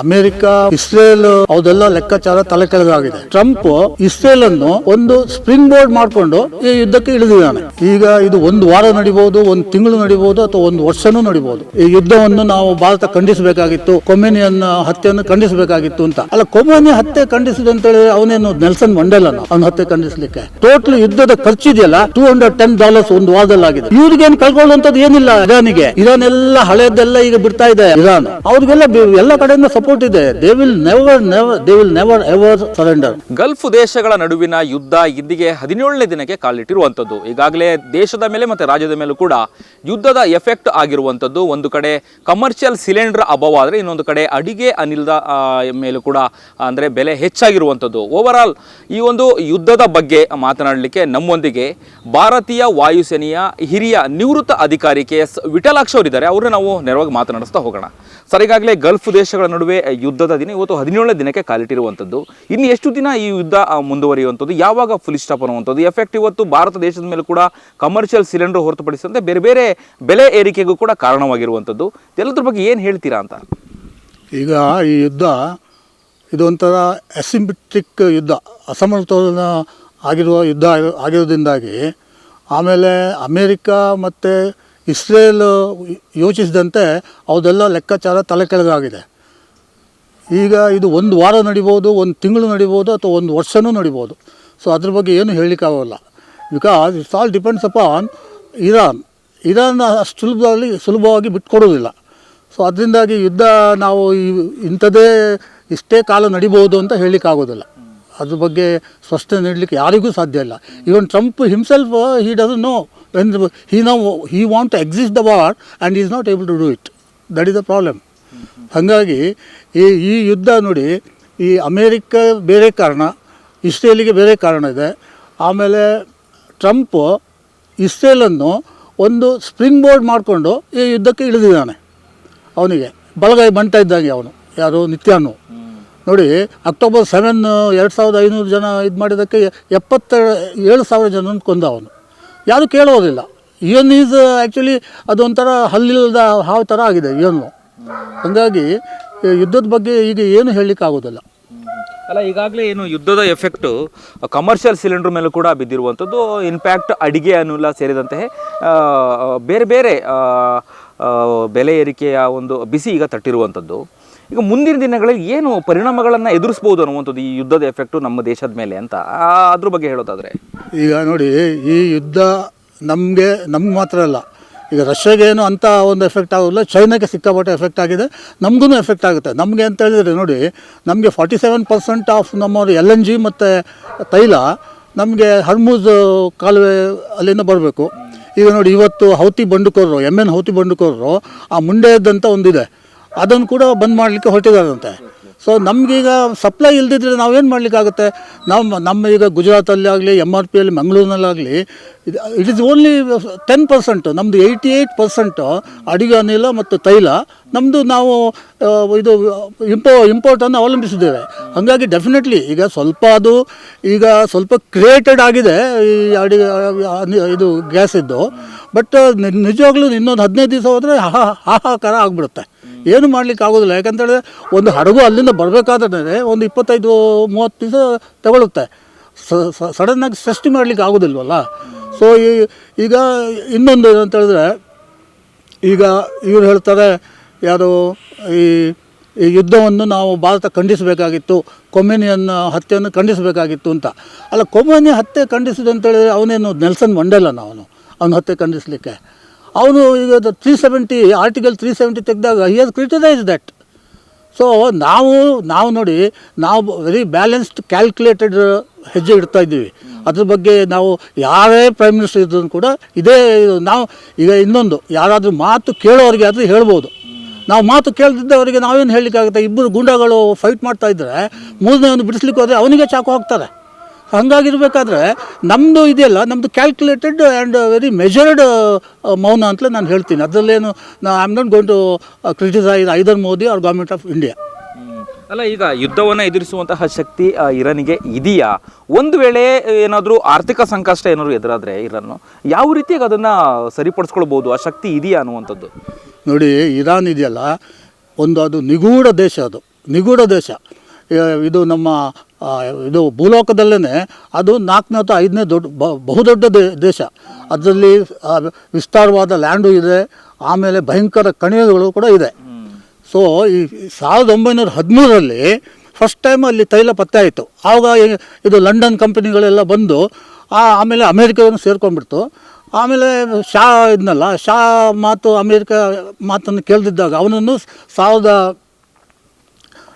America, Israel ಅವದೆಲ್ಲ ಲೆಕ್ಕಾಚಾರ ತಲೆ ಕೆಳಗಾಗಿದೆ. Trump Israel ಅನ್ನು ಒಂದು ಸ್ಪ್ರಿಂಗ್ ಬೋರ್ಡ್ ಮಾಡಿಕೊಂಡು ಈ ಯುದ್ಧಕ್ಕೆ ಇಳಿದಿದ್ದಾನೆ. ಈಗ ಇದು ಒಂದು ವಾರ ನಡಿಬಹುದು, ಒಂದು ತಿಂಗಳು ನಡಿಬಹುದು, ಅಥವಾ ಒಂದು ವರ್ಷನೂ ನಡಿಬಹುದು. ಈ ಯುದ್ಧವನ್ನು ನಾವು ಭಾರತ ಖಂಡಿಸಬೇಕಾಗಿತ್ತು, ಕೊಮೆನಿಯನ್ ಹತ್ಯೆಯನ್ನು ಖಂಡಿಸಬೇಕಾಗಿತ್ತು ಅಂತ. ಅಲ್ಲ, ಕೊಮೆನಿ ಹತ್ಯೆ ಖಂಡಿಸಿದ ಅಂತ ಹೇಳಿ ಅವನೇನು ನೆಲ್ಸನ್ ಮಂಡೇಲನ ಅವನ ಹತ್ಯೆ ಖಂಡಿಸಲಿಕ್ಕೆ? ಟೋಟಲ್ ಯುದ್ಧದ ಖರ್ಚಿದೆಯಲ್ಲ $210 ಒಂದು ವಾರದಲ್ಲಾಗಿದೆ. ಇವ್ರಿಗೇನು ಕಳ್ಕೊಳ್ಳುವಂತದ್ದು ಏನಿಲ್ಲ. ಇರಾನ್ ಎಲ್ಲ ಹಳೆಯದೆಲ್ಲ ಈಗ ಬಿಡ್ತಾ ಇದೆ. ಇರಾನ್ ಅವ್ರಿಗೆಲ್ಲ ಎಲ್ಲ ಕಡೆಯಿಂದ ಸಪೋರ್ಟ್ ಇದೆ. they will never ever surrender. Gulf ದೇಶಗಳ ನಡುವಿನ ಯುದ್ಧ ಇಂದಿಗೆ 17ನೇ ದಿನಕ್ಕೆ ಕಾಲಿಟ್ಟಿರುವಂಥದ್ದು. ಈಗಾಗಲೇ ದೇಶದ ಮೇಲೆ ಮತ್ತು ರಾಜ್ಯದ ಮೇಲೂ ಕೂಡ ಯುದ್ಧದ ಎಫೆಕ್ಟ್ ಆಗಿರುವಂಥದ್ದು. ಒಂದು ಕಡೆ ಕಮರ್ಷಿಯಲ್ ಸಿಲಿಂಡರ್ ಅಭಾವ ಆದರೆ, ಇನ್ನೊಂದು ಕಡೆ ಅಡಿಗೆ ಅನಿಲದ ಮೇಲೂ ಕೂಡ ಅಂದರೆ ಬೆಲೆ ಹೆಚ್ಚಾಗಿರುವಂಥದ್ದು. ಓವರಾಲ್ ಈ ಒಂದು ಯುದ್ಧದ ಬಗ್ಗೆ ಮಾತನಾಡಲಿಕ್ಕೆ ನಮ್ಮೊಂದಿಗೆ ಭಾರತೀಯ ವಾಯುಸೇನೆಯ ಹಿರಿಯ ನಿವೃತ್ತ ಅಧಿಕಾರಿ KS ವಿಠಲಾಕ್ಷ ಅವರಿದ್ದಾರೆ. ಅವ್ರನ್ನ ನಾವು ನೇರವಾಗಿ ಮಾತನಾಡಿಸ್ತಾ ಹೋಗೋಣ. ಸರ್, ಈಗಾಗಲೇ ಗಲ್ಫ್ ದೇಶಗಳ ನಡುವೆ ಯುದ್ಧದ ದಿನ ಇವತ್ತು 17ನೇ ದಿನಕ್ಕೆ ಕಾಲಿಟ್ಟಿರುವಂಥದ್ದು. ಇನ್ನು ಎಷ್ಟು ದಿನ ಈ ಯುದ್ಧ ಮುಂದುವರಿಯುವಂಥದ್ದು, ಯಾವಾಗ ಫುಲ್ ಸ್ಟಾಪ್ ಅನ್ನುವಂಥದ್ದು, ಎಫೆಕ್ಟ್ ಇವತ್ತು ಭಾರತ ದೇಶದ ಮೇಲೆ ಕೂಡ ಕಮರ್ಷಿಯಲ್ ಸಿಲಿಂಡರ್ ಹೊರತುಪಡಿಸಿದಂತೆ ಬೇರೆ ಬೇರೆ ಬೆಲೆ ಏರಿಕೆಗೂ ಕೂಡ ಕಾರಣವಾಗಿರುವಂಥದ್ದು. ಎಲ್ಲದ್ರ ಬಗ್ಗೆ ಏನು ಹೇಳ್ತೀರಾ ಅಂತ? ಈಗ ಈ ಯುದ್ಧ ಇದು ಒಂಥರ ಅಸಿಂಬಿಟ್ರಿಕ್ ಯುದ್ಧ, ಅಸಮತೋಲನ ಆಗಿರುವ ಯುದ್ಧ ಆಗಿರೋದ್ರಿಂದಾಗಿ ಆಮೇಲೆ ಅಮೇರಿಕ ಮತ್ತು ಇಸ್ರೇಲ್ ಯೋಚಿಸಿದಂತೆ ಅವದೆಲ್ಲ ಲೆಕ್ಕಾಚಾರ ತಲೆ ಕೆಳಗಾಗಿದೆ. ಈಗ ಇದು ಒಂದು ವಾರ ನಡಿಬೋದು, ಒಂದು ತಿಂಗಳು ನಡಿಬೋದು, ಅಥವಾ ಒಂದು ವರ್ಷನೂ ನಡಿಬೋದು. ಸೊ ಅದ್ರ ಬಗ್ಗೆ ಏನು ಹೇಳಲಿಕ್ಕಾಗೋಲ್ಲ. Because it's all depends upon Iran ಅಷ್ಟು ಸುಲಭವಾಗಿ ಬಿಟ್ಕೊಡೋದಿಲ್ಲ. ಸೊ ಅದರಿಂದಾಗಿ ಯುದ್ಧ ನಾವು ಇಷ್ಟೇ ಕಾಲ ನಡಿಬೋದು ಅಂತ ಹೇಳಲಿಕ್ಕಾಗೋದಿಲ್ಲ. ಅದ್ರ ಬಗ್ಗೆ ಸ್ಪಷ್ಟನೆ ನೀಡಲಿಕ್ಕೆ ಯಾರಿಗೂ ಸಾಧ್ಯ ಇಲ್ಲ. Even Trump himself he doesn't know when he want to exist the war and he is not able to do it. That is the problem. ಹಾಗಾಗಿ ಈ ಯುದ್ಧ ನೋಡಿ, ಈ ಅಮೇರಿಕ ಬೇರೆ ಕಾರಣ, ಇಸ್ರೇಲಿಗೆ ಬೇರೆ ಕಾರಣ ಇದೆ. ಆಮೇಲೆ ಟ್ರಂಪ್ ಇಸ್ರೇಲನ್ನು ಒಂದು ಸ್ಪ್ರಿಂಗ್ ಬೋರ್ಡ್ ಮಾಡಿಕೊಂಡು ಈ ಯುದ್ಧಕ್ಕೆ ಇಳಿದಿದ್ದಾನೆ. ಅವನಿಗೆ ಬಲಗೈ ಬಂಟ ಇದ್ದಂಗೆ ಅವನು, ಯಾರು ನಿತ್ಯಾನು ನೋಡಿ. October 7, 2500 ಜನ ಇದು ಮಾಡಿದ್ದಕ್ಕೆ 77,000 ಜನ ಕೊಂದ ಅವನು. ಯಾರು ಕೇಳೋದಿಲ್ಲ. ಇವನ್ ಈಸ್ ಆ್ಯಕ್ಚುಲಿ ಅದೊಂಥರ ಹಲ್ಲಿಲ್ಲದ ಹಾವು ಥರ ಆಗಿದೆ ಇವನು. ಹಾಗಾಗಿ ಯುದ್ಧದ ಬಗ್ಗೆ ಈಗ ಏನು ಹೇಳಲಿಕ್ಕಾಗೋದಿಲ್ಲ. ಅಲ್ಲ, ಈಗಾಗಲೇ ಏನು ಯುದ್ಧದ ಎಫೆಕ್ಟು ಕಮರ್ಷಿಯಲ್ ಸಿಲಿಂಡರ್ ಮೇಲೂ ಕೂಡ ಬಿದ್ದಿರುವಂಥದ್ದು. ಇನ್ಫ್ಯಾಕ್ಟ್ ಅಡಿಗೆ ಅನಿಲ ಸೇರಿದಂತೆ ಬೇರೆ ಬೇರೆ ಬೆಲೆ ಏರಿಕೆಯ ಒಂದು ಬಿಸಿ ಈಗ ತಟ್ಟಿರುವಂಥದ್ದು. ಈಗ ಮುಂದಿನ ದಿನಗಳಲ್ಲಿ ಏನು ಪರಿಣಾಮಗಳನ್ನು ಎದುರಿಸ್ಬೋದು ಅನ್ನುವಂಥದ್ದು ಈ ಯುದ್ಧದ ಎಫೆಕ್ಟು ನಮ್ಮ ದೇಶದ ಮೇಲೆ ಅಂತ, ಅದ್ರ ಬಗ್ಗೆ ಹೇಳೋದಾದರೆ? ಈಗ ನೋಡಿ, ಈ ಯುದ್ಧ ನಮಗೆ ಮಾತ್ರ ಅಲ್ಲ. ಈಗ ರಷ್ಯಾಗೇನು ಅಂಥ ಒಂದು ಎಫೆಕ್ಟ್ ಆಗೋಲ್ಲ, ಚೈನಾಗೆ ಸಿಕ್ಕಾಪಟ್ಟೆ ಎಫೆಕ್ಟ್ ಆಗಿದೆ, ನಮಗೂ ಎಫೆಕ್ಟ್ ಆಗುತ್ತೆ. ನಮಗೆ ಅಂತ ಹೇಳಿದರೆ ನೋಡಿ, ನಮಗೆ 47% ಆಫ್ ನಮ್ಮ LNG ಮತ್ತು ತೈಲ ನಮಗೆ ಹರ್ಮುಜ್ ಕಾಲುವೆ ಅಲ್ಲಿಂದ ಬರಬೇಕು. ಈಗ ನೋಡಿ, ಇವತ್ತು ಹೌತಿ ಬಂಡುಕೋರರು, MN ಹೌತಿ ಬಂಡುಕೋರರು ಆ ಮುಂಡೆಯದ್ದಂತ ಒಂದಿದೆ, ಅದನ್ನು ಕೂಡ ಬಂದ್ ಮಾಡಲಿಕ್ಕೆ ಹೊರಟಿದ್ದಾರಂತೆ. ಸೊ ನಮಗೀಗ ಸಪ್ಲೈ ಇಲ್ದಿದ್ರೆ ನಾವೇನು ಮಾಡಲಿಕ್ಕಾಗುತ್ತೆ? ನಮ್ಮ ಈಗ ಗುಜರಾತಲ್ಲಿ ಆಗಲಿ, MRPಯಲ್ಲಿ ಮಂಗಳೂರಿನಲ್ಲಾಗಲಿ, ಇಟ್ ಈಸ್ ಓನ್ಲಿ 10%. ನಮ್ಮದು 88% ಅಡಿಗೆ ಅನಿಲ ಮತ್ತು ತೈಲ ನಮ್ಮದು ನಾವು ಇದು ಇಂಪೋರ್ಟನ್ನು ಅವಲಂಬಿಸಿದ್ದೇವೆ. ಹಾಗಾಗಿ ಡೆಫಿನೆಟ್ಲಿ ಈಗ ಸ್ವಲ್ಪ ಕ್ರಿಯೇಟೆಡ್ ಆಗಿದೆ ಈ ಇದು ಗ್ಯಾಸ್ ಇದ್ದು. ಬಟ್ ನಿಜವಾಗ್ಲೂ ಇನ್ನೊಂದು 15 ದಿವಸ ಹೋದರೆ ಹಾಹಾಕಾರ ಆಗಿಬಿಡುತ್ತೆ. ಏನು ಮಾಡಲಿಕ್ಕೆ ಆಗೋದಿಲ್ಲ. ಯಾಕಂತೇಳಿದ್ರೆ ಒಂದು ಹಡಗು ಅಲ್ಲಿಂದ ಬರಬೇಕಾದ್ರೆ ಒಂದು 25-30 ದಿವಸ ತಗೊಳುತ್ತೆ. ಸಡನ್ನಾಗಿ ಸೃಷ್ಟಿ ಮಾಡಲಿಕ್ಕೆ ಆಗೋದಿಲ್ವಲ್ಲ. ಸೊ ಈಗ ಇನ್ನೊಂದು ಏನಂತ ಹೇಳಿದ್ರೆ, ಈಗ ಇವ್ರು ಹೇಳ್ತಾರೆ ಯಾರು, ಈ ಯುದ್ಧವನ್ನು ನಾವು ಭಾರತ ಖಂಡಿಸಬೇಕಾಗಿತ್ತು, ಕೊಮೆನಿಯನ್ ಹತ್ಯೆಯನ್ನು ಖಂಡಿಸಬೇಕಾಗಿತ್ತು ಅಂತ. ಅಲ್ಲ, ಕೊಮೆನಿ ಹತ್ಯೆ ಖಂಡಿಸಿದೆ ಅಂತೇಳಿದ್ರೆ ಅವನೇನು ನೆಲ್ಸನ್ ಮಂಡೇಲನ ಅವನ ಹತ್ಯೆ ಖಂಡಿಸಲಿಕ್ಕೆ? ಅವನು ಈಗ ಆರ್ಟಿಕಲ್ 370 ತೆಗೆದಾಗ he has criticise that. So ನಾವು ನೋಡಿ, ನಾವು ವೆರಿ ಬ್ಯಾಲೆನ್ಸ್ಡ್ ಕ್ಯಾಲ್ಕುಲೇಟೆಡ್ ಹೆಜ್ಜೆ ಇಡ್ತಾ ಇದ್ದೀವಿ. ಅದ್ರ ಬಗ್ಗೆ ನಾವು ಯಾರೇ ಪ್ರೈಮ್ ಮಿನಿಸ್ಟರ್ ಇದ್ರೂ ಕೂಡ ನಾವು ಈಗ ಇನ್ನೊಂದು ಯಾರಾದರೂ ಮಾತು ಕೇಳೋರಿಗೆ ಆದರೂ ಹೇಳ್ಬೋದು. ನಾವು ಮಾತು ಕೇಳ್ತಿದ್ದವರಿಗೆ ನಾವೇನು ಹೇಳಲಿಕ್ಕಾಗುತ್ತೆ? ಇಬ್ಬರು ಗುಂಡಗಳು ಫೈಟ್ ಮಾಡ್ತಾ ಇದ್ದರೆ ಮೂರನೇ ಒಂದು ಬಿಡಿಸ್ಲಿಕ್ಕೆ ಹೋದರೆ ಅವನಿಗೆ ಚಾಕು ಹಾಕ್ತಾರೆ. ಹಾಗಾಗಿರ್ಬೇಕಾದ್ರೆ ನಮ್ಮದು ಇದೆಯಲ್ಲ, ನಮ್ಮದು ಕ್ಯಾಲ್ಕುಲೇಟೆಡ್ ಆ್ಯಂಡ್ ವೆರಿ ಮೆಜರ್ಡ್ ಮೌನ ಅಂತಲೇ ನಾನು ಹೇಳ್ತೀನಿ. ಅದರಲ್ಲೇನು I am not going to criticise either Modi or government of India. ಅಲ್ಲ, ಈಗ ಯುದ್ಧವನ್ನು ಎದುರಿಸುವಂತಹ ಶಕ್ತಿ ಇರಾನಿಗೆ ಇದೆಯಾ? ಒಂದು ವೇಳೆ ಏನಾದರೂ ಆರ್ಥಿಕ ಸಂಕಷ್ಟ ಏನಾದರೂ ಎದುರಾದರೆ ಇರಾನ್ ಯಾವ ರೀತಿಯಾಗಿ ಅದನ್ನು ಸರಿಪಡಿಸ್ಕೊಳ್ಬೋದು? ಆ ಶಕ್ತಿ ಇದೆಯಾ ಅನ್ನುವಂಥದ್ದು ನೋಡಿ. ಇರಾನ್ ಇದೆಯಲ್ಲ, ಅದು ನಿಗೂಢ ದೇಶ. ಅದು ನಿಗೂಢ ದೇಶ. ಇದು ನಮ್ಮ ಇದು ಭೂಲೋಕದಲ್ಲೇ ಅದು 4ನೇ ಅಥವಾ 5ನೇ ಬಹುದೊಡ್ಡ ದೇಶ. ಅದರಲ್ಲಿ ವಿಸ್ತಾರವಾದ ಲ್ಯಾಂಡು ಇದೆ, ಆಮೇಲೆ ಭಯಂಕರ ಕಣಿವೆಗಳು ಕೂಡ ಇದೆ. ಸೊ ಈ 1913ರಲ್ಲಿ ಫಸ್ಟ್ ಟೈಮ್ ಅಲ್ಲಿ ತೈಲ ಪತ್ತೆ ಆಯಿತು. ಆವಾಗ ಇದು ಲಂಡನ್ ಕಂಪನಿಗಳೆಲ್ಲ ಬಂದು ಆಮೇಲೆ ಅಮೇರಿಕವನ್ನು ಸೇರ್ಕೊಂಡ್ಬಿಡ್ತು. ಆಮೇಲೆ ಶಾ ಇದ್ನಲ್ಲ, ಶಾ ಮಾತು ಅಮೇರಿಕ ಮಾತನ್ನು ಕೇಳ್ದಿದ್ದಾಗ ಅವನನ್ನು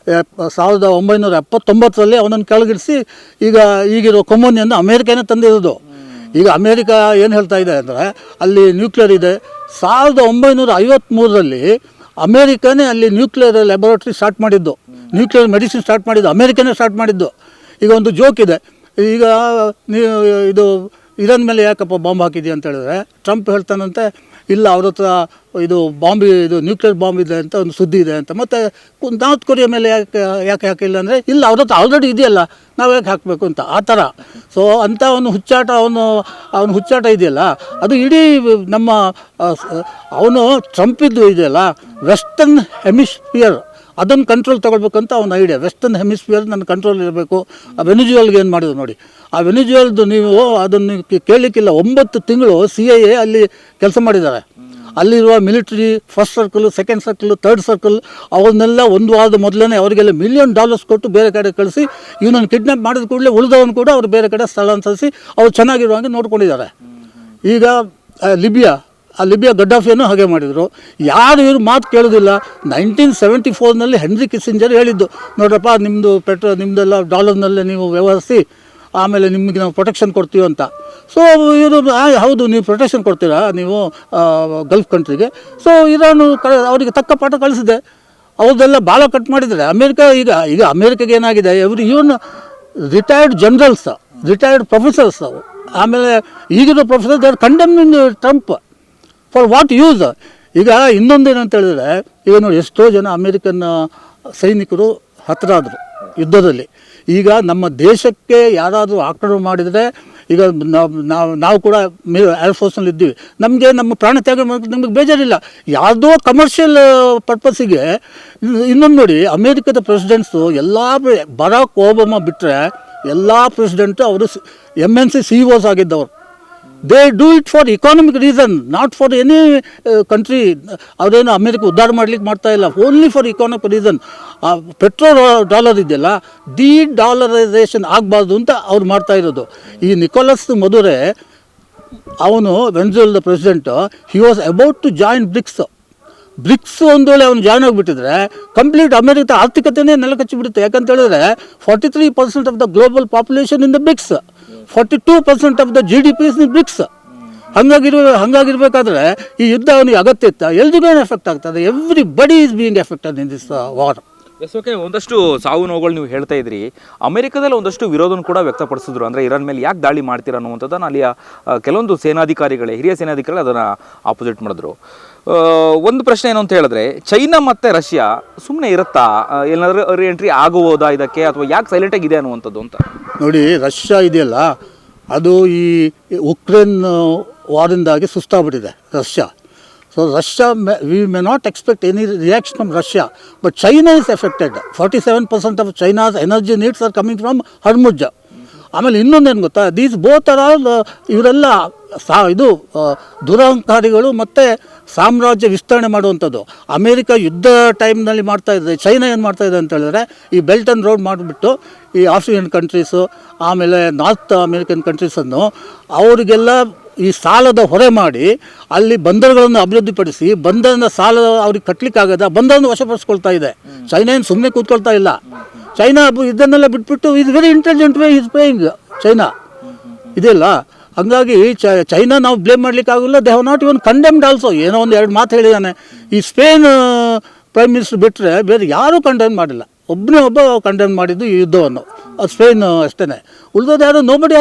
1979ರಲ್ಲಿ ಅವನನ್ನು ಕೆಳಗಿಡಿಸಿ ಈಗಿರೋ ಕೊಮೋನಿಯನ್ನು ಅಮೇರಿಕನೇ ತಂದಿರೋದು. ಈಗ ಅಮೇರಿಕ ಏನು ಹೇಳ್ತಾ ಇದೆ ಅಂದರೆ ಅಲ್ಲಿ ನ್ಯೂಕ್ಲಿಯರ್ ಇದೆ. 1953ರಲ್ಲಿ ಅಮೇರಿಕನೇ ಅಲ್ಲಿ ನ್ಯೂಕ್ಲಿಯರ್ ಲ್ಯಾಬೊರೇಟ್ರಿ ಸ್ಟಾರ್ಟ್ ಮಾಡಿದ್ದು, ನ್ಯೂಕ್ಲಿಯರ್ ಮೆಡಿಸಿನ್ ಸ್ಟಾರ್ಟ್ ಮಾಡಿದ್ದು ಅಮೇರಿಕನೇ ಸ್ಟಾರ್ಟ್ ಮಾಡಿದ್ದು. ಈಗ ಒಂದು ಜೋಕ್ ಇದೆ, ಈಗ ನೀವು ಇದು ಇರಾನ್ ಮೇಲೆ ಯಾಕಪ್ಪ ಬಾಂಬ್ ಹಾಕಿದ್ದೀಯ ಅಂತ ಹೇಳಿದ್ರೆ ಟ್ರಂಪ್ ಹೇಳ್ತಾನಂತೆ, ಇಲ್ಲ ಅವ್ರ ಹತ್ರ ಇದು ನ್ಯೂಕ್ಲಿಯರ್ ಬಾಂಬ್ ಇದೆ ಅಂತ ಒಂದು ಸುದ್ದಿ ಇದೆ ಅಂತ. ಮತ್ತು ನಾರ್ತ್ ಕೊರಿಯಾ ಮೇಲೆ ಯಾಕೆ ಹಾಕಿಲ್ಲ ಅಂದರೆ, ಇಲ್ಲ ಅವ್ರ ಹತ್ರ ಆಲ್ರೆಡಿ ಇದೆಯಲ್ಲ, ನಾವು ಯಾಕೆ ಹಾಕಬೇಕು ಅಂತ, ಆ ಥರ. ಸೊ ಅಂಥ ಒಂದು ಹುಚ್ಚಾಟ ಅವನು ಹುಚ್ಚಾಟ ಇದೆಯಲ್ಲ, ಅದು ಇಡೀ ನಮ್ಮ ಅವನು ಟ್ರಂಪಿದ್ದು ಇದೆಯಲ್ಲ ವೆಸ್ಟರ್ನ್ ಹೆಮಿಸ್ಫಿಯರ್, ಅದನ್ನು ಕಂಟ್ರೋಲ್ ತೊಗೊಳ್ಬೇಕಂತ ಅವನ ಐಡಿಯಾ. ವೆಸ್ಟರ್ನ್ ಹೆಮಿಸ್ಫಿಯರ್ ನನ್ನ ಕಂಟ್ರೋಲ್ ಇರಬೇಕು. ಆ ವೆನಿಜುವಲ್ಗೆ ಏನು ಮಾಡಿದ್ರು ನೋಡಿ, ಆ ವೆನಿಜುವಲ್ದು ನೀವು ಅದನ್ನು ಕೇಳಲಿಕ್ಕಿಲ್ಲ, 9 ತಿಂಗಳು CIA ಅಲ್ಲಿ ಕೆಲಸ ಮಾಡಿದ್ದಾರೆ. ಅಲ್ಲಿರುವ military first circle, second circle, third circle ಅವನ್ನೆಲ್ಲ ಒಂದು ವಾರದ ಮೊದಲೇ ಅವರಿಗೆಲ್ಲ $1 ಮಿಲಿಯನ್ ಕೊಟ್ಟು ಬೇರೆ ಕಡೆ ಕಳಿಸಿ, ಇವನನ್ನು ಕಿಡ್ನಾಪ್ ಮಾಡಿದ ಕೂಡಲೇ ಉಳಿದವನು ಕೂಡ ಅವರು ಬೇರೆ ಕಡೆ ಸ್ಥಳಾಂತರಿಸಿ ಅವ್ರು ಚೆನ್ನಾಗಿರುವಂಗೆ ನೋಡ್ಕೊಂಡಿದ್ದಾರೆ. ಈಗ ಲಿಬಿಯಾ ಗಡ್ಡಾಫಿಯನ್ನು ಹಾಗೆ ಮಾಡಿದರು. ಯಾರು ಇವರು ಮಾತು ಕೇಳೋದಿಲ್ಲ. 1974ನಲ್ಲಿ ಹೆನ್ರಿ ಕಿಸ್ಸಿಂಜರ್ ಹೇಳಿದ್ದು, ನೋಡ್ರಪ್ಪ ನಿಮ್ಮದೆಲ್ಲ ಡಾಲರ್ನಲ್ಲೇ ನೀವು ವ್ಯವಹರಿಸಿ, ಆಮೇಲೆ ನಿಮಗೆ ನಾವು ಪ್ರೊಟೆಕ್ಷನ್ ಕೊಡ್ತೀವಿ ಅಂತ. ಸೊ ಇವರು ಹೌದು, ನೀವು ಪ್ರೊಟೆಕ್ಷನ್ ಕೊಡ್ತೀರಾ ನೀವು ಗಲ್ಫ್ ಕಂಟ್ರಿಗೆ. ಸೊ ಇರಾನು ಅವರಿಗೆ ತಕ್ಕ ಪಾಠ ಕಳಿಸಿದೆ, ಅವ್ರದ್ದೆಲ್ಲ ಭಾಳ ಕಟ್ ಮಾಡಿದ್ದಾರೆ. ಈಗ ಅಮೇರಿಕಾಗೆ ಏನಾಗಿದೆ, even retired generals, retired professors, ಆಮೇಲೆ ಈಗಿರೋ professor they are condemning Trump for what use. ಈಗ ಇನ್ನೊಂದೇನಂತ ಹೇಳಿದ್ರೆ, ಈಗ ನೋಡಿ ಎಷ್ಟೋ ಜನ ಅಮೇರಿಕನ್ ಸೈನಿಕರು ಹತರಾದರು ಯುದ್ಧದಲ್ಲಿ. ಈಗ ನಮ್ಮ ದೇಶಕ್ಕೆ ಯಾರಾದರೂ ಆಕ್ರಮಣ ಮಾಡಿದರೆ, ಈಗ ನಾವು ಕೂಡ ಏರ್ಫೋರ್ಸ್ನಲ್ಲಿ ಇದ್ದೀವಿ, ನಮ್ಮ ಪ್ರಾಣ ತ್ಯಾಗ ನಮಗೆ ಬೇಜಾರಿಲ್ಲ. ಯಾವುದೋ ಕಮರ್ಷಿಯಲ್ ಪರ್ಪಸ್ಸಿಗೆ. ಇನ್ನೊಂದು ನೋಡಿ, ಅಮೇರಿಕದ ಪ್ರೆಸಿಡೆಂಟ್ಸು ಬರಾಕ್ ಒಬಾಮಾ ಬಿಟ್ಟರೆ ಎಲ್ಲ ಪ್ರೆಸಿಡೆಂಟು ಅವರು MNC CEOs ಆಗಿದ್ದವರು. They do it for economic reason, not for any country. ಅವರೇನು ಅಮೇರಿಕ ಉದ್ಧಾರ ಮಾಡ್ಲಿಕ್ಕೆ ಮಾಡ್ತಾ ಇಲ್ಲ, ಓನ್ಲಿ ಫಾರ್ ಇಕಾನಮಿಕ್ ರೀಸನ್. $1 ಇದೆಯಲ್ಲ, ಡಿ-ಡಾಲರೈಸೇಷನ್ ಆಗಬಾರ್ದು ಅಂತ ಅವ್ರು ಮಾಡ್ತಾ ಇರೋದು. ಈ ನಿಕೋಲಸ್ ಮದುರೆ, ಅವನು ವೆನೆಜುವೆಲಾದ president, he was about to join BRICS ಒಂದು ವೇಳೆ ಅವನು ಜಾಯ್ನ್ ಆಗಿಬಿಟ್ಟಿದ್ರೆ ಕಂಪ್ಲೀಟ್ ಅಮೇರಿಕದ ಆರ್ಥಿಕತೆಯೇ ನೆಲಕಚ್ಚಿಬಿಡುತ್ತೆ. ಯಾಕಂತ ಹೇಳಿದ್ರೆ 43% of the global population in the BRICS, 42% of the GDP is in BRICS. ಹಂಗಾಗಿರ್ಬೇಕಾದ್ರೆ ಈ ಯುದ್ಧ ಅವನಿಗೆ ಅಗತ್ಯ ಇತ್ತ? ಎಲ್ರಿಗೂ ಎಫೆಕ್ಟ್ ಆಗ್ತದೆ. Everybody is being affected in this war. Okay, ಒಂದಷ್ಟು ಸಾವು ನೋವುಗಳು ನೀವು ಹೇಳ್ತಾ ಇದ್ರಿ. ಅಮೆರಿಕದಲ್ಲಿ ಒಂದಷ್ಟು ವಿರೋಧನ ಕೂಡ ವ್ಯಕ್ತಪಡಿಸಿದ್ರು. ಅಂದರೆ ಇರಾನ್ ಮೇಲೆ ಯಾಕೆ ದಾಳಿ ಮಾಡ್ತೀರಾ ಅನ್ನುವಂಥದ್ದನ್ನು ಅಲ್ಲಿಯ ಕೆಲವೊಂದು ಹಿರಿಯ ಸೇನಾಧಿಕಾರಿಗಳು ಅದನ್ನು ಆಪೋಸಿಟ್ ಮಾಡಿದ್ರು. ಒಂದು ಪ್ರಶ್ನೆ ಏನು ಅಂತ ಹೇಳಿದ್ರೆ, ಚೈನಾ ಮತ್ತು ರಷ್ಯಾ ಸುಮ್ಮನೆ ಇರುತ್ತಾ, ಏನಾದರೂ ಎಂಟ್ರಿ ಆಗುವುದಾ ಇದಕ್ಕೆ, ಅಥವಾ ಯಾಕೆ ಸೈಲೆಂಟಾಗಿ ಇದೆ ಅನ್ನುವಂಥದ್ದು ಅಂತ? ನೋಡಿ, ರಷ್ಯಾ ಇದೆಯಲ್ಲ, ಅದು ಈ ಉಕ್ರೇನ್ ವಾರಿಂದಾಗಿ ಸುಸ್ತಾಗ್ಬಿಟ್ಟಿದೆ Russia. So Russia, we may not expect any reaction from Russia, but China is affected. 47% of China's energy needs are coming from Hormuz. ಆಮೇಲೆ ಇನ್ನೊಂದೇನು ಗೊತ್ತಾ, ದೀಸ್ ಬೋತ್ ಆರ್ ಆಲ್, ಇವರೆಲ್ಲ ಇದು ದುರಹಂಕಾರಿಗಳು ಮತ್ತು ಸಾಮ್ರಾಜ್ಯ ವಿಸ್ತರಣೆ ಮಾಡುವಂಥದ್ದು. ಅಮೇರಿಕ ಯುದ್ಧ ಟೈಮ್ನಲ್ಲಿ ಮಾಡ್ತಾ ಇದೆ. ಚೈನಾ ಏನು ಮಾಡ್ತಾ ಇದೆ ಅಂತ ಹೇಳಿದ್ರೆ, ಈ ಬೆಲ್ಟ್ ಆ್ಯಂಡ್ ರೋಡ್ ಮಾಡಿಬಿಟ್ಟು ಈ ಆಫ್ರಿಕನ್ ಕಂಟ್ರೀಸು, ಆಮೇಲೆ ನಾರ್ತ್ ಅಮೇರಿಕನ್ ಕಂಟ್ರೀಸನ್ನು ಅವರಿಗೆಲ್ಲ ಈ ಸಾಲದ ಹೊರೆ ಮಾಡಿ ಅಲ್ಲಿ ಬಂದರುಗಳನ್ನು ಅಭಿವೃದ್ಧಿಪಡಿಸಿ, ಬಂದರಿನ ಸಾಲ ಅವ್ರಿಗೆ ಕಟ್ಟಲಿಕ್ಕಾಗದ ಬಂದರನ್ನು ವಶಪಡಿಸ್ಕೊಳ್ತಾ ಇದೆ. ಚೈನಾ ಏನು ಸುಮ್ಮನೆ ಕೂತ್ಕೊಳ್ತಾ ಇಲ್ಲ. ಚೈನಾ ಇದನ್ನೆಲ್ಲ ಬಿಟ್ಬಿಟ್ಟು is very intelligent way is playing China ಇದೆಯಲ್ಲ. ಹಂಗಾಗಿ ಚೈನಾ ನಾವು ಬ್ಲೇಮ್ ಮಾಡಲಿಕ್ಕಾಗಲ್ಲ. They have not even condemned also. ಏನೋ ಒಂದು 2 ಮಾತು ಹೇಳಿದ್ದಾನೆ. ಈ ಸ್ಪೇನ್ ಪ್ರೈಮ್ ಮಿನಿಸ್ಟರ್ ಬಿಟ್ಟರೆ ಬೇರೆ ಯಾರೂ ಕಂಡೆಮ್ ಮಾಡಿಲ್ಲ. ಒಬ್ಬ ಕಂಡೆಮ್ ಮಾಡಿದ್ದು ಈ ಯುದ್ಧವನ್ನು, ಅದು ಸ್ಪೇನ್ ಅಷ್ಟೇ. ಉಳಿದೋದು ಯಾರು nobody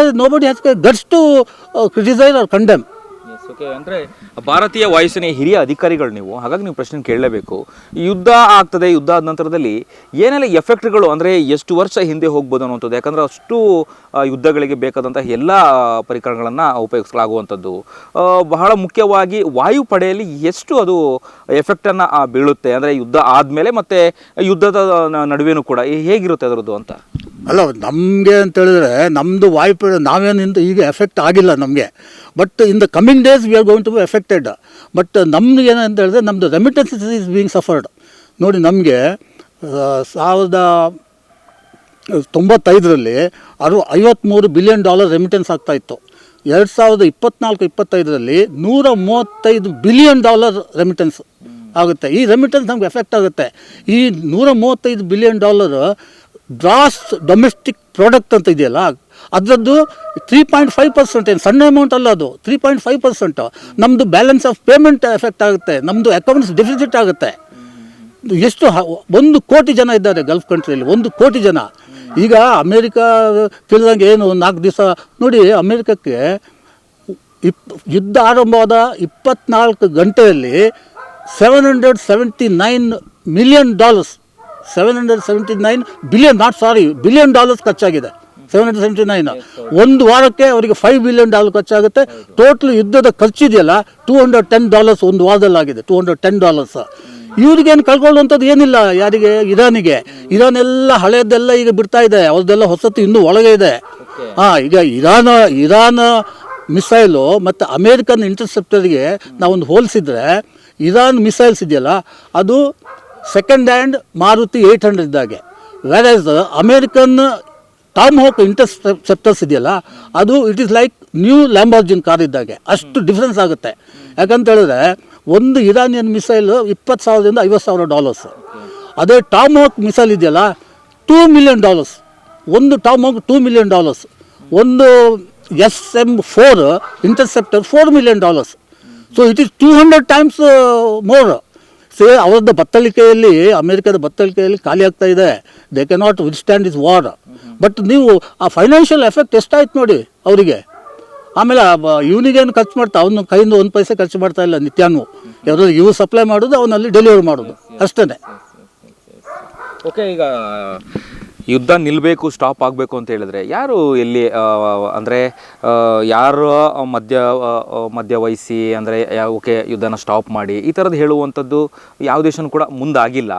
has guts to criticise or condemn. Okay, ಅಂದರೆ ಭಾರತೀಯ ವಾಯುಸೇನೆಯ ಹಿರಿಯ ಅಧಿಕಾರಿಗಳು ನೀವು, ಹಾಗಾಗಿ ನೀವು ಪ್ರಶ್ನೆ ಕೇಳಲೇಬೇಕು. ಯುದ್ಧ ಆಗ್ತದೆ, ಯುದ್ಧ ಆದ ನಂತರದಲ್ಲಿ ಏನೆಲ್ಲ ಎಫೆಕ್ಟ್ಗಳು, ಅಂದರೆ ಎಷ್ಟು ವರ್ಷ ಹಿಂದೆ ಹೋಗ್ಬೋದು ಅನ್ನುವಂಥದ್ದು, ಯಾಕಂದರೆ ಅಷ್ಟು ಯುದ್ಧಗಳಿಗೆ ಬೇಕಾದಂಥ ಎಲ್ಲ ಪರಿಕರಗಳನ್ನು ಉಪಯೋಗಿಸಲಾಗುವಂಥದ್ದು. ಬಹಳ ಮುಖ್ಯವಾಗಿ ವಾಯುಪಡೆಯಲ್ಲಿ ಎಷ್ಟು ಅದು ಎಫೆಕ್ಟನ್ನು ಬೀಳುತ್ತೆ, ಅಂದರೆ ಯುದ್ಧ ಆದಮೇಲೆ ಮತ್ತು ಯುದ್ಧದ ನಡುವೆನೂ ಕೂಡ ಹೇಗಿರುತ್ತೆ ಅದರದ್ದು ಅಂತ. ಅಲ್ಲ, ನಮಗೆ ಅಂತ ಹೇಳಿದ್ರೆ ನಮ್ಮದು ವಾಯುಪಡೆ ನಾವೇನಿಂದ ಈಗ ಎಫೆಕ್ಟ್ ಆಗಿಲ್ಲ ನಮಗೆ, but in the coming days we are going to be affected. But ನಮ್ದು ಏನಂತ ಹೇಳಿದ್ರೆ ನಮ್ಮದು ರೆಮಿಟೆನ್ಸಸ್ ಈಸ್ ಬೀಯಿಂಗ್ ಸಫರ್ಡ್. ನೋಡಿ, ನಮಗೆ 1995ರಲ್ಲಿ 53 ಬಿಲಿಯನ್ ಡಾಲರ್ ರೆಮಿಟೆನ್ಸ್ ಆಗ್ತಾಯಿತ್ತು. 2024-25ರಲ್ಲಿ 135 ಬಿಲಿಯನ್ ಡಾಲರ್ ರೆಮಿಟೆನ್ಸ್ ಆಗುತ್ತೆ. ಈ ರೆಮಿಟೆನ್ಸ್ ನಮ್ಗೆ ಎಫೆಕ್ಟ್ ಆಗುತ್ತೆ. ಈ 135 billion dollar gross domestic product ಅಂತ ಇದೆಯಲ್ಲ, ಅದರದ್ದು 3.5%, ಏನು ಸಣ್ಣ ಅಮೌಂಟ್ ಅಲ್ಲ ಅದು. 3.5% ನಮ್ಮದು ಬ್ಯಾಲೆನ್ಸ್ ಆಫ್ ಪೇಮೆಂಟ್ ಎಫೆಕ್ಟ್ ಆಗುತ್ತೆ, ನಮ್ಮದು ಅಕೌಂಟ್ಸ್ ಡೆಫಿಸಿಟ್ ಆಗುತ್ತೆ. ಎಷ್ಟು 1 ಕೋಟಿ ಜನ ಇದ್ದಾರೆ ಗಲ್ಫ್ ಕಂಟ್ರಿಯಲ್ಲಿ, 1 ಕೋಟಿ ಜನ. ಈಗ ಅಮೇರಿಕಾ ತಿಳಿದಂಗೆ ಏನು 4 ದಿವಸ ನೋಡಿ, ಅಮೇರಿಕಕ್ಕೆ ಯುದ್ಧ ಆರಂಭವಾದ 24 ಗಂಟೆಯಲ್ಲಿ $779 ಮಿಲಿಯನ್, 779 ಬಿಲಿಯನ್, ಬಿಲಿಯನ್ ಡಾಲರ್ಸ್ ಖರ್ಚಾಗಿದೆ. 779 ಒಂದು ವಾರಕ್ಕೆ ಅವರಿಗೆ $5 ಬಿಲಿಯನ್ ಖರ್ಚಾಗುತ್ತೆ. ಟೋಟಲ್ ಯುದ್ಧದ ಖರ್ಚಿದೆಯಲ್ಲ $210 ಒಂದು ವಾರದಲ್ಲಾಗಿದೆ, $210. ಇವ್ರಿಗೇನು ಕಳ್ಕೊಳ್ಳುವಂಥದ್ದು ಏನಿಲ್ಲ. ಯಾರಿಗೆ? ಇರಾನಿಗೆ. ಇರಾನ್ ಎಲ್ಲ ಹಳೆಯದೆಲ್ಲ ಈಗ ಬಿಡ್ತಾ ಇದೆ, ಅವ್ರದ್ದೆಲ್ಲ ಹೊಸತು ಇನ್ನೂ ಒಳಗೆ ಇದೆ. ಈಗ ಇರಾನ್ ಮಿಸೈಲು ಮತ್ತು ಅಮೇರಿಕನ್ ಇಂಟರ್ಸೆಪ್ಟರ್ಗೆ ನಾವೊಂದು ಹೋಲಿಸಿದ್ರೆ, ಇರಾನ್ ಮಿಸೈಲ್ಸ್ ಇದೆಯಲ್ಲ ಅದು ಸೆಕೆಂಡ್ ಹ್ಯಾಂಡ್ ಮಾರುತಿ 800 ಇದ್ದಾಗೆ, versus American Tomahawk interceptors ಇದೆಯಲ್ಲ ಅದು it is like new Lamborghini car ಇದ್ದಾಗೆ. ಅಷ್ಟು ಡಿಫ್ರೆನ್ಸ್ ಆಗುತ್ತೆ. ಯಾಕಂತ ಹೇಳಿದ್ರೆ ಒಂದು ಇರಾನಿಯನ್ ಮಿಸೈಲ್ $20,000 ಇಂದ $50,000. ಅದೇ ಟಾಮ್ ಹೋಕ್ ಮಿಸೈಲ್ ಇದೆಯಲ್ಲ $2 ಮಿಲಿಯನ್, ಒಂದು ಟಾಮ್ ಹೋಕ್ $2 ಮಿಲಿಯನ್, ಒಂದು SM-4 interceptor $4 million. So it is 200 times more. ಅವರದ್ದು ಬತ್ತಳಿಕೆಯಲ್ಲಿ, ಅಮೇರಿಕದ ಬತ್ತಳಿಕೆಯಲ್ಲಿ ಖಾಲಿ ಆಗ್ತಾ ಇದೆ. They can not withstand this war. But ನೀವು ಆ ಫೈನಾನ್ಷಿಯಲ್ ಎಫೆಕ್ಟ್ ಎಷ್ಟಾಯ್ತು ನೋಡಿ ಅವರಿಗೆ. ಆಮೇಲೆ ಇವನಿಗೇನು ಖರ್ಚು ಮಾಡ್ತಾ, ಅವನು ಕೈಯಿಂದ 1 ಪೈಸೆ ಖರ್ಚು ಮಾಡ್ತಾ ಇಲ್ಲ ನಿತ್ಯಾನು. ಯಾವ್ದಾದ್ರು ಇವು ಸಪ್ಲೈ ಮಾಡೋದು, ಅವನಲ್ಲಿ ಡೆಲಿವರಿ ಮಾಡೋದು ಅಷ್ಟೇ. ಓಕೆ, ಈಗ ಯುದ್ಧ ನಿಲ್ಲಬೇಕು, ಸ್ಟಾಪ್ ಆಗಬೇಕು ಅಂತ ಹೇಳಿದ್ರೆ ಯಾರು ಎಲ್ಲಿ, ಅಂದರೆ ಯಾರು ಮಧ್ಯವಹಿಸಿ, ಅಂದರೆ ಓಕೆ ಯುದ್ಧನ ಸ್ಟಾಪ್ ಮಾಡಿ ಈ ಥರದ್ದು ಹೇಳುವಂಥದ್ದು ಯಾವ ದೇಶನೂ ಕೂಡ ಮುಂದಾಗಿಲ್ಲ.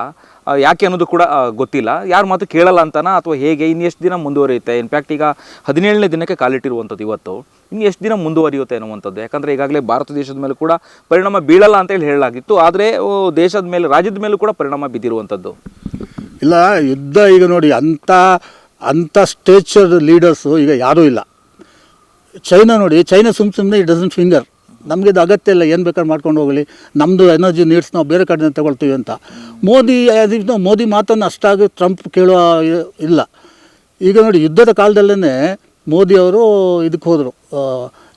ಯಾಕೆ ಅನ್ನೋದು ಕೂಡ ಗೊತ್ತಿಲ್ಲ. ಯಾರ ಮಾತು ಕೇಳಲ್ಲ ಅಂತನ, ಅಥವಾ ಹೇಗೆ, ಇನ್ನು ಎಷ್ಟು ದಿನ ಮುಂದುವರಿಯುತ್ತೆ? ಇನ್ಫ್ಯಾಕ್ಟ್ ಈಗ 17ನೇ ದಿನಕ್ಕೆ ಕಾಲಿಟ್ಟಿರುವಂಥದ್ದು ಇವತ್ತು, ಇನ್ನು ಎಷ್ಟು ದಿನ ಮುಂದುವರಿಯುತ್ತೆ ಅನ್ನುವಂಥದ್ದು. ಯಾಕಂದರೆ ಈಗಾಗಲೇ ಭಾರತ ದೇಶದ ಮೇಲೆ ಕೂಡ ಪರಿಣಾಮ ಬೀಳಲ್ಲ ಅಂತೇಳಿ ಹೇಳಲಾಗಿತ್ತು, ಆದರೆ ದೇಶದ ಮೇಲೆ, ರಾಜ್ಯದ ಮೇಲೂ ಕೂಡ ಪರಿಣಾಮ ಬಿದ್ದಿರುವಂಥದ್ದು. ಇಲ್ಲ, ಯುದ್ಧ ಈಗ ನೋಡಿ ಅಂಥ ಸ್ಟೇಚರ್ ಲೀಡರ್ಸು ಈಗ ಯಾರೂ ಇಲ್ಲ. ಚೈನಾ ನೋಡಿ, ಚೈನಾ ಸುಮ್ಮನೆ ಇಟ್ ಡಸಂಟ್ ಫಿಂಗರ್. ನಮಗೆ ಇದು ಅಗತ್ಯ ಇಲ್ಲ, ಏನು ಬೇಕಾದ್ರೆ ಮಾಡ್ಕೊಂಡು ಹೋಗಲಿ, ನಮ್ಮದು ಎನರ್ಜಿ ನೀಡ್ಸ್ ನಾವು ಬೇರೆ ಕಡೆಯಿಂದ ತಗೊಳ್ತೀವಿ ಅಂತ. ಮೋದಿ ಮಾತನ್ನು ಅಷ್ಟಾಗಿ ಟ್ರಂಪ್ ಕೇಳುವ ಇಲ್ಲ. ಈಗ ನೋಡಿ, ಯುದ್ಧದ ಕಾಲದಲ್ಲೇ ಮೋದಿಯವರು ಇದಕ್ಕೆ ಹೋದರು,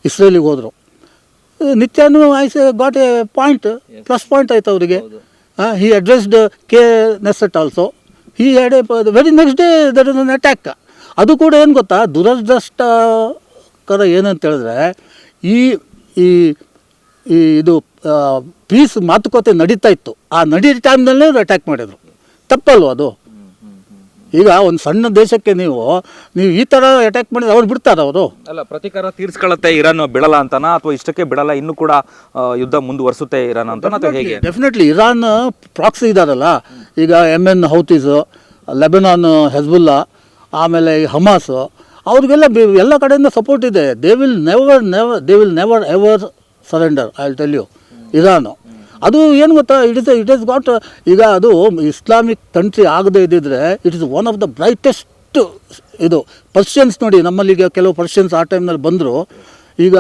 ಇಸ್ರೇಲಿಗೆ ಹೋದರು. Netanyahu is got a point, plus point ಆಯಿತು ಅವರಿಗೆ. He addressed KNST also. He had a very next day that is an attack. ಅದು ಕೂಡ ಏನು ಗೊತ್ತಾ, ದುರದೃಷ್ಟಕರ ಏನಂತ ಹೇಳಿದ್ರೆ, ಈ ಇದು ಪೀಸ್ ಮಾತುಕತೆ ನಡೀತಾ ಇತ್ತು, ಆ ನಡೀೋ ಟೈಮ್ನಲ್ಲೇ ಅಟ್ಯಾಕ್ ಮಾಡಿದರು. ತಪ್ಪಲ್ವ ಅದು? ಈಗ ಒಂದು ಸಣ್ಣ ದೇಶಕ್ಕೆ ನೀವು ಈ ಥರ ಅಟ್ಯಾಕ್ ಮಾಡಿದ್ರೆ ಅವ್ರು ಬಿಡ್ತಾರೆ? ಅವರು ಅಲ್ಲ, ಪ್ರತೀಕಾರ ತೀರ್ಸ್ಕೊಳ್ಳುತ್ತೆ ಇರಾನ್, ಬಿಡಲ್ಲ ಅಂತನಾ, ಅಥವಾ ಇಷ್ಟಕ್ಕೆ ಬಿಡಲ್ಲ, ಇನ್ನೂ ಕೂಡ ಯುದ್ಧ ಮುಂದುವರಿಸುತ್ತೆ ಇರಾನ್ ಅಂತ, ಅಥವಾ ಹೇಗೆ? ಡೆಫಿನೆಟ್ಲಿ ಇರಾನ್ ಪ್ರಾಕ್ಸಿ ಇದ್ದಾರಲ್ಲ, ಈಗ MN ಹೌತೀಸು, ಲೆಬನಾನ್ ಹೆಜ್ಬುಲ್ಲಾ, ಆಮೇಲೆ ಹಮಾಸ್, ಅವ್ರಿಗೆಲ್ಲ ಎಲ್ಲ ಕಡೆಯಿಂದ ಸಪೋರ್ಟ್ ಇದೆ. They will never ever surrender, I will tell you. Iran ಅದು ಏನು ಗೊತ್ತಾ, ಇಟ್ ಇಸ್ ಗಾಟ್, ಈಗ ಅದು ಇಸ್ಲಾಮಿಕ್ ಕಂಟ್ರಿ ಆಗದೇ ಇದ್ದಿದ್ರೆ it is one of the brightest. ಇದು ಪರ್ಷಿಯನ್ಸ್ ನೋಡಿ, ನಮ್ಮಲ್ಲಿಗೆ ಕೆಲವು ಪರ್ಷಿಯನ್ಸ್ ಆ ಟೈಮ್ನಲ್ಲಿ ಬಂದರು. ಈಗ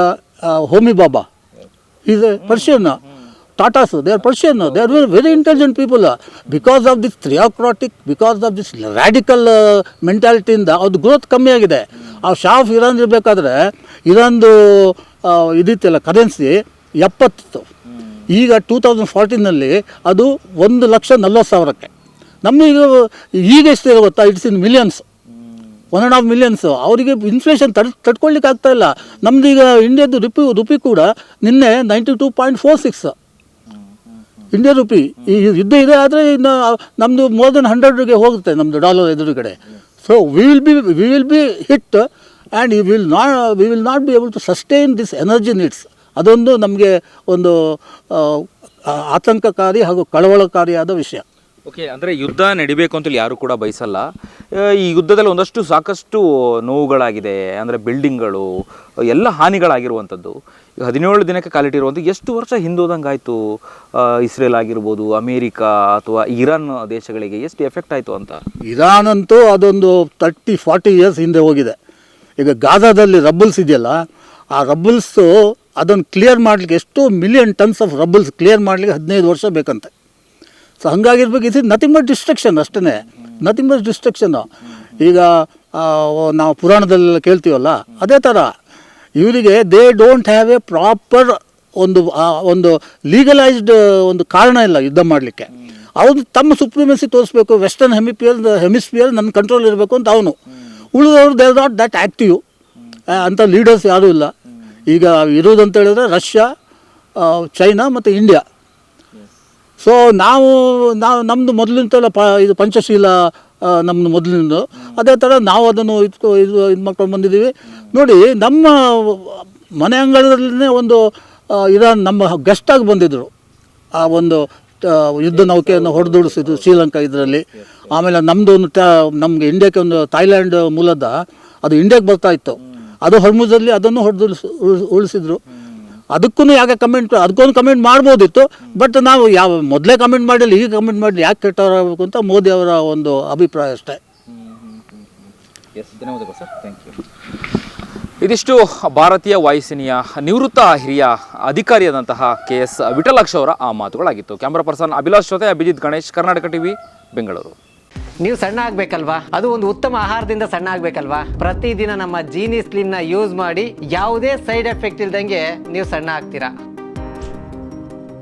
Homi Bhabha is a Persian, Tatas they are Persian, they are very intelligent people. Because of this theocratic, because of this radical ಮೆಂಟಾಲಿಟಿಯಿಂದ ಅದು ಗ್ರೋತ್ ಕಮ್ಮಿ ಆಗಿದೆ. ಆ ಶಾ ಆಫ್ ಇರಾನ್ ಇರಬೇಕಾದ್ರೆ ಇರಾನ್ದು ಇದಿತ್ತಲ್ಲ ಕರೆನ್ಸಿ 70, ಈಗ 2014ನಲ್ಲಿ ಅದು 1,40,40,000ಕ್ಕೆ. ನಮಗೆ ಈಗ ಎಷ್ಟಿದೆ ಗೊತ್ತಾ, ಇಟ್ಸ್ ಇನ್ ಮಿಲಿಯನ್ಸ್. 1.5 ಮಿಲಿಯನ್ಸು. ಅವರಿಗೆ ಇನ್ಫ್ಲೇಷನ್ ತಡ್ಕೊಳ್ಳಿಕ್ಕೆ ಆಗ್ತಾ ಇಲ್ಲ. ನಮ್ದು ಈಗ ಇಂಡಿಯಾದ ರುಪಿ ಕೂಡ ನಿನ್ನೆ 92.46 ಇಂಡಿಯಾ ರುಪಿ. ಈ ಯುದ್ಧ ಇದೆ ಆದರೆ ಇನ್ನು ನಮ್ಮದು ಮೋರ್ ದೆನ್ 100ಗೆ ಹೋಗುತ್ತೆ ನಮ್ಮದು ಡಾಲರ್ ಎದುರುಗಡೆ. So we will be hit and we will not be able to sustain this energy needs. ಅದೊಂದು ನಮಗೆ ಒಂದು ಆತಂಕಕಾರಿ ಹಾಗೂ ಕಳವಳಕಾರಿಯಾದ ವಿಷಯ. ಓಕೆ, ಅಂದರೆ ಯುದ್ಧ ನಡಿಬೇಕು ಅಂತೇಳಿ ಯಾರು ಕೂಡ ಬಯಸಲ್ಲ. ಈ ಯುದ್ಧದಲ್ಲಿ ಸಾಕಷ್ಟು ನೋವುಗಳಾಗಿದೆ, ಅಂದರೆ ಬಿಲ್ಡಿಂಗ್ಗಳು ಎಲ್ಲ ಹಾನಿಗಳಾಗಿರುವಂಥದ್ದು. ಈಗ 17 ದಿನಕ್ಕೆ ಕಾಲಿಟ್ಟಿರುವಂಥ ಎಷ್ಟು ವರ್ಷ ಹಿಂದೋದಂಗೆ ಆಯಿತು? ಇಸ್ರೇಲ್ ಆಗಿರ್ಬೋದು, ಅಮೇರಿಕಾ ಅಥವಾ ಇರಾನ್ ದೇಶಗಳಿಗೆ ಎಷ್ಟು ಎಫೆಕ್ಟ್ ಆಯಿತು ಅಂತ? ಇರಾನ್ ಅಂತೂ ಅದೊಂದು 30-40 ಇಯರ್ಸ್ ಹಿಂದೆ ಹೋಗಿದೆ. ಈಗ ಗಾಜಾದಲ್ಲಿ ರಬ್ಬಲ್ಸ್ ಇದೆಯಲ್ಲ, ಆ ರಬ್ಬಲ್ಸು ಅದನ್ನು ಕ್ಲಿಯರ್ ಮಾಡಲಿಕ್ಕೆ ಎಷ್ಟೋ ಮಿಲಿಯನ್ ಟನ್ಸ್ ಆಫ್ ರಬ್ಬಲ್ಸ್ ಕ್ಲಿಯರ್ ಮಾಡಲಿಕ್ಕೆ 15 ವರ್ಷ ಬೇಕಂತೆ. ಸೊ ಹಂಗಾಗಿರ್ಬೇಕು. ಇದು ನಥಿಂಗ್ ಬಟ್ ಡಿಸ್ಟ್ರಕ್ಷನ್ ಅಷ್ಟೇ, ನಥಿಂಗ್ ಬಟ್ ಡಿಸ್ಟ್ರಕ್ಷನ್ನು. ಈಗ ನಾವು ಪುರಾಣದಲ್ಲೆಲ್ಲ ಕೇಳ್ತೀವಲ್ಲ, ಅದೇ ಥರ ಇವರಿಗೆ they don't have A proper ಒಂದು ಲೀಗಲೈಸ್ಡ್ ಒಂದು ಕಾರಣ ಇಲ್ಲ ಯುದ್ಧ ಮಾಡಲಿಕ್ಕೆ. ಅವ್ರು ತಮ್ಮ ಸುಪ್ರೀಮೆಸಿ ತೋರಿಸ್ಬೇಕು, ವೆಸ್ಟರ್ನ್ ಹೆಮಿಸ್ಫಿಯರ್ ನನ್ನ ಕಂಟ್ರೋಲ್ ಇರಬೇಕು ಅಂತ ಅವನು. ಉಳಿದವರು they are not that active ಅಂಥ ಲೀಡರ್ಸ್ ಯಾರೂ ಇಲ್ಲ. ಈಗ ಇರೋದಂತ ಹೇಳಿದ್ರೆ ರಷ್ಯಾ, ಚೈನಾ ಮತ್ತು ಇಂಡಿಯಾ. ಸೊ ನಾವು ನಮ್ಮದು ಮೊದಲಿಂದಲ್ಲ ಇದು ಪಂಚಶೀಲ ನಮ್ಮದು ಮೊದಲಿಂದ. ಅದೇ ಥರ ನಾವು ಅದನ್ನು ಇದು ಮಾಡ್ಕೊಂಡು ಬಂದಿದ್ದೀವಿ. ನೋಡಿ, ನಮ್ಮ ಮನೆ ಅಂಗಳದಲ್ಲೇ ಒಂದು ಇರಾನ್ ನಮ್ಮ ಗೆಸ್ಟಾಗಿ ಬಂದಿದ್ದರು. ಆ ಒಂದು ಯುದ್ಧ ನೌಕೆಯನ್ನು ಹೊಡೆದುಡಿಸಿದ್ರು ಶ್ರೀಲಂಕಾ ಇದರಲ್ಲಿ. ಆಮೇಲೆ ನಮ್ಮದು ಒಂದು ನಮಗೆ ಇಂಡಿಯಾಕ್ಕೆ ಒಂದು ಥೈಲ್ಯಾಂಡ್ ಮೂಲದ ಅದು ಇಂಡಿಯಾಕ್ಕೆ ಬರ್ತಾ ಇತ್ತು, ಅದು ಹೊರ್ಮುಜಲ್ಲಿ ಅದನ್ನು ಉಳಿಸಿದ್ರು. ಅದಕ್ಕೂ ಅದಕ್ಕೊಂದು ಕಮೆಂಟ್ ಮಾಡ್ಬೋದಿತ್ತು. ಬಟ್ ನಾವು ಮೊದಲೇ ಕಮೆಂಟ್ ಮಾಡಿಲ್ಲ, ಈಗ ಕಮೆಂಟ್ ಮಾಡಲಿ ಯಾಕೆ ಕೆಟ್ಟವರಾಗಬೇಕು ಅಂತ ಮೋದಿ ಅವರ ಒಂದು ಅಭಿಪ್ರಾಯ ಅಷ್ಟೇ. ಇದಿಷ್ಟು ಭಾರತೀಯ ವಾಯುಸೇನೆಯ ನಿವೃತ್ತ ಹಿರಿಯ ಅಧಿಕಾರಿಯಾದಂತಹ KS ವಿಠಲಾಕ್ಷ ಅವರ ಆ ಮಾತುಗಳಾಗಿತ್ತು. ಕ್ಯಾಮ್ರಾ ಪರ್ಸನ್ ಅಭಿಲಾಷ್ ಜೊತೆ ಅಭಿಜಿತ್ ಗಣೇಶ್, ಕರ್ನಾಟಕ ಟಿವಿ, ಬೆಂಗಳೂರು. ನೀವು ಸಣ್ಣ ಆಗ್ಬೇಕಲ್ವಾ? ಅದು ಒಂದು ಉತ್ತಮ ಆಹಾರದಿಂದ ಸಣ್ಣ ಆಗ್ಬೇಕಲ್ವಾ? ಪ್ರತಿದಿನ ನಮ್ಮ ಜೀನಿ ಸ್ಲಿಮ್ನ ಯೂಸ್ ಮಾಡಿ ಯಾವುದೇ ಸೈಡ್ ಎಫೆಕ್ಟ್ ಇಲ್ದಂಗೆ ನೀವು ಸಣ್ಣ ಆಗ್ತೀರಾ.